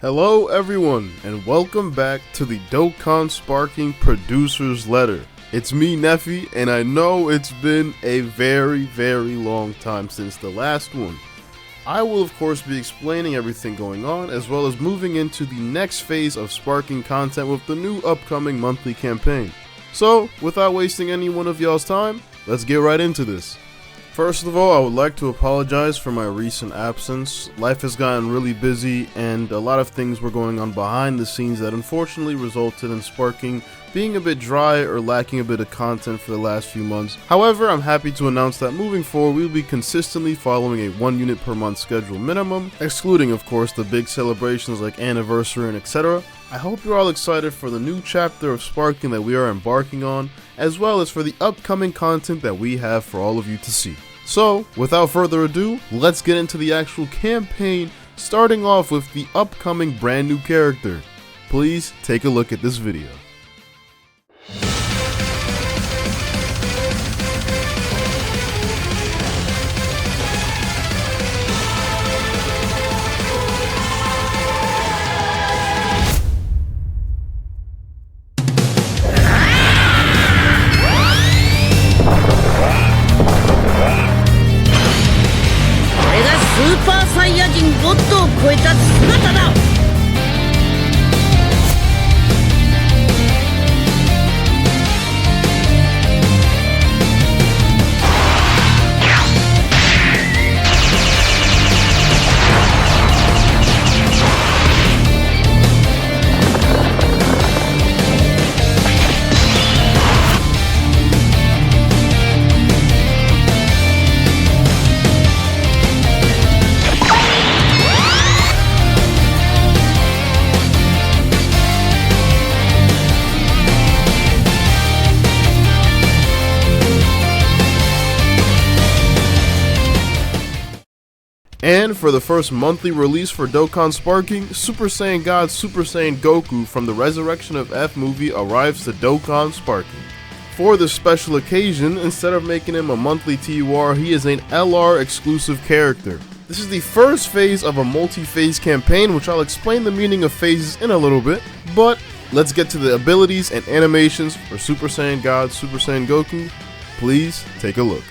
Hello everyone, and welcome back to the Dokkan Sparking Producers Letter. It's me, Neffy, and I know it's been a very long time since the last one. I will of course be explaining everything going on, as well as moving into the next phase of sparking content with the new upcoming monthly campaign. So, without wasting any one of y'all's time, let's get right into this. First of all, I would like to apologize for my recent absence. Life has gotten really busy and a lot of things were going on behind the scenes that unfortunately resulted in Sparking being a bit dry or lacking a bit of content for the last few months. However, I'm happy to announce that moving forward, we'll be consistently following a 1 unit per month schedule minimum, excluding of course the big celebrations like anniversary and etc. I hope you're all excited for the new chapter of Sparking that we are embarking on, as well as for the upcoming content that we have for all of you to see. So, without further ado, let's get into the actual campaign, starting off with the upcoming brand new character. Please take a look at this video.ゴッドを超えた姿だ。And for the first monthly release for Dokkan Sparking, Super Saiyan God Super Saiyan Goku from the Resurrection of F movie arrives to Dokkan Sparking. For this special occasion, instead of making him a monthly TUR, he is an LR exclusive character. This is the first phase of a multi-phase campaign, which I'll explain the meaning of phases in a little bit, but let's get to the abilities and animations for Super Saiyan God Super Saiyan Goku. Please take a look.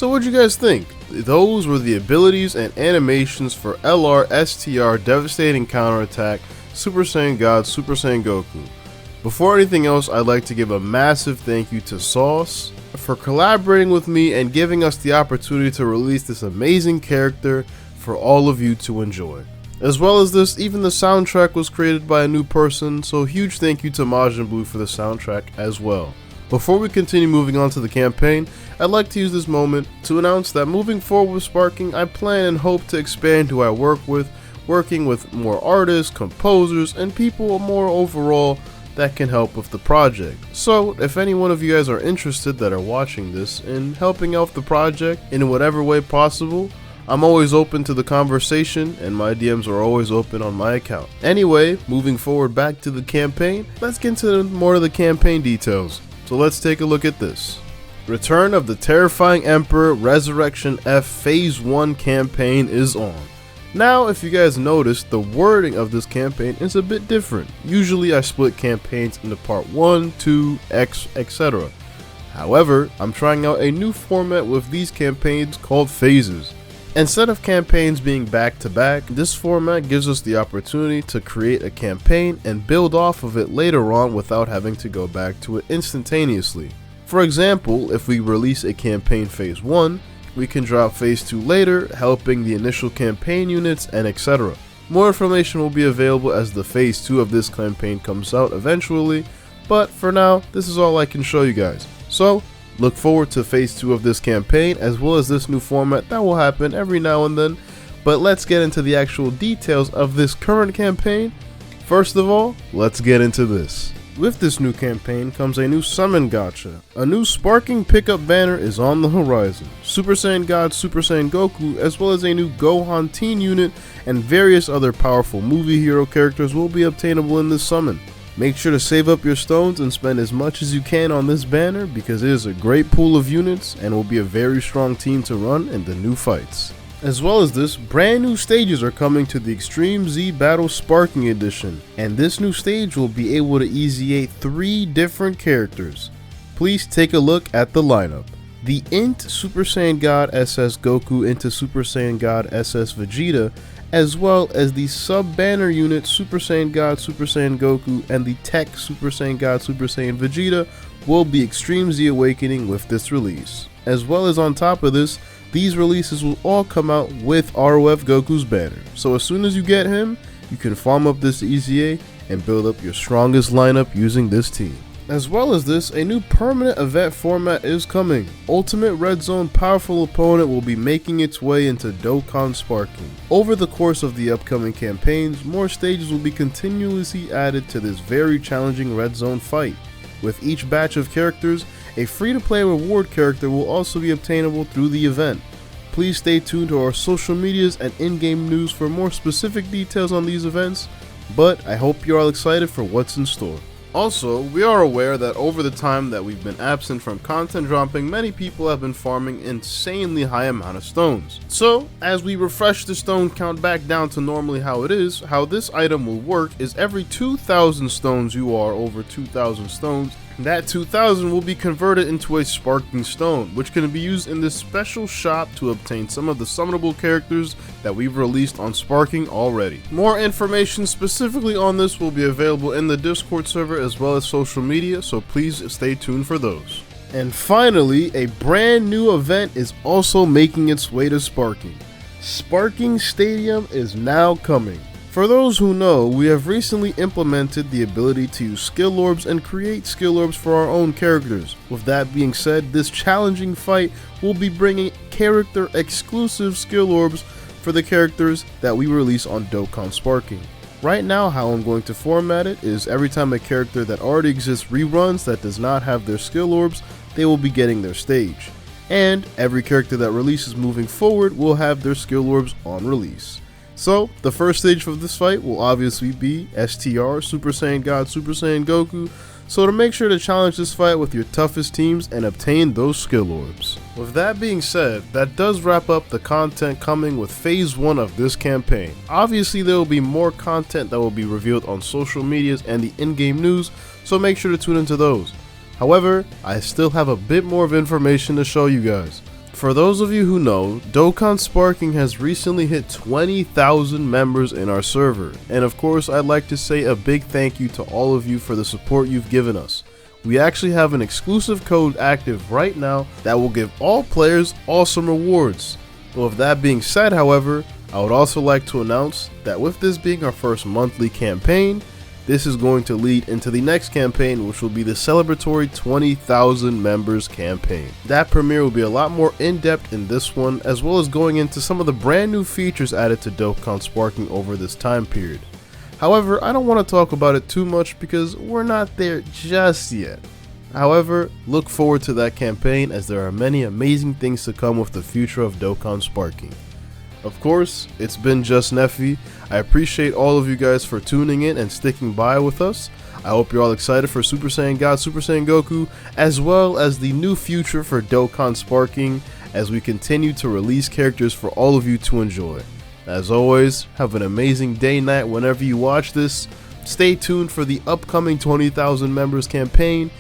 So what'd you guys think? Those were the abilities and animations for LR STR Devastating Counterattack Super Saiyan God Super Saiyan Goku. Before anything else, I'd like to give a massive thank you to Sauce for collaborating with me and giving us the opportunity to release this amazing character for all of you to enjoy. As well as this, even the soundtrack was created by a new person, so huge thank you to Majin Blue for the soundtrack as well. Before we continue moving on to the campaign, I'd like to use this moment to announce that moving forward with Sparking, I plan and hope to expand who I work with, working with more artists, composers, and people more overall that can help with the project. So if any one of you guys are interested that are watching this in helping out the project in whatever way possible, I'm always open to the conversation, and my DMs are always open on my account. Anyway, moving forward back to the campaign, let's get into more of the campaign details. So let's take a look at this. Return of the Terrifying Emperor Resurrection F Phase 1 campaign is on. Now, if you guys noticed, the wording of this campaign is a bit different. Usually I split campaigns into part 1, 2, X, etc. However, I'm trying out a new format with these campaigns called phases. Instead of campaigns being back to back, this format gives us the opportunity to create a campaign and build off of it later on without having to go back to it instantaneously. For example, if we release a campaign phase 1, we can drop phase 2 later, helping the initial campaign units and etc. More information will be available as the phase 2 of this campaign comes out eventually, but for now, this is all I can show you guys. So, look forward to phase 2 of this campaign as well as this new format that will happen every now and then, but let's get into the actual details of this current campaign. First of all, let's get into this. With this new campaign comes a new summon gacha. A new sparking pickup banner is on the horizon. Super Saiyan God, Super Saiyan Goku, as well as a new Gohan teen unit and various other powerful movie hero characters will be obtainable in this summon. Make sure to save up your stones and spend as much as you can on this banner because it is a great pool of units and will be a very strong team to run in the new fights. As well as this, brand new stages are coming to the Extreme Z Battle Sparking Edition, and this new stage will be able to easy 3 different characters. Please take a look at the lineup. The Int Super Saiyan God SS Goku into Super Saiyan God SS Vegeta, as well as the sub-banner unit Super Saiyan God, Super Saiyan Goku, and the Tech Super Saiyan God, Super Saiyan Vegeta will be Extreme Z Awakening with this release. As well as on top of this, these releases will all come out with ROF Goku's banner. So as soon as you get him, you can farm up this EZA and build up your strongest lineup using this team. As well as this, a new permanent event format is coming. Ultimate Red Zone Powerful Opponent will be making its way into Dokkan Sparking. Over the course of the upcoming campaigns, more stages will be continuously added to this very challenging Red Zone fight. With each batch of characters, a free-to-play reward character will also be obtainable through the event. Please stay tuned to our social medias and in-game news for more specific details on these events, but I hope you're all excited for what's in store. Also, we are aware that over the time that we've been absent from content dropping, many people have been farming insanely high amount of stones. So, as we refresh the stone count back down to normally how it is, how this item will work is every 2,000 stones you are over 2,000 stones, that 2,000 will be converted into a sparking stone, which can be used in this special shop to obtain some of the summonable characters that we've released on Sparking already. More information specifically on this will be available in the Discord server as well as social media, so please stay tuned for those. And finally, a brand new event is also making its way to Sparking. Sparking Stadium is now coming. For those who know, we have recently implemented the ability to use skill orbs and create skill orbs for our own characters. With that being said, this challenging fight will be bringing character exclusive skill orbs for the characters that we release on Dokkan Sparking. Right now, how I'm going to format it is every time a character that already exists reruns that does not have their skill orbs, they will be getting their stage. And every character that releases moving forward will have their skill orbs on release. So, the first stage of this fight will obviously be STR, Super Saiyan God, Super Saiyan Goku, so to make sure to challenge this fight with your toughest teams and obtain those skill orbs. With that being said, that does wrap up the content coming with phase 1 of this campaign. Obviously there will be more content that will be revealed on social medias and the in-game news, so make sure to tune into those. However, I still have a bit more of information to show you guys. For those of you who know, Dokkan Sparking has recently hit 20,000 members in our server, and of course I'd like to say a big thank you to all of you for the support you've given us. We actually have an exclusive code active right now that will give all players awesome rewards. But with that being said, however, I would also like to announce that with this being our first monthly campaign, this is going to lead into the next campaign, which will be the celebratory 20,000 members campaign. That premiere will be a lot more in-depth in this one, as well as going into some of the brand new features added to Dokkan Sparking over this time period. However, I don't want to talk about it too much because we're not there just yet. However, look forward to that campaign as there are many amazing things to come with the future of Dokkan Sparking. Of course, it's been just Neffy. I appreciate all of you guys for tuning in and sticking by with us. I hope you're all excited for Super Saiyan God, Super Saiyan Goku, as well as the new future for Dokkan Sparking as we continue to release characters for all of you to enjoy. As always, have an amazing day, night whenever you watch this. Stay tuned for the upcoming 20,000 members campaign,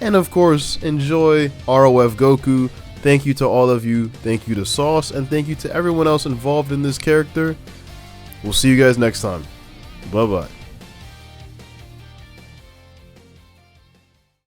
and of course, enjoy ROF Goku. Thank you to all of you, thank you to Sauce, and thank you to everyone else involved in this character. We'll see you guys next time. Bye bye.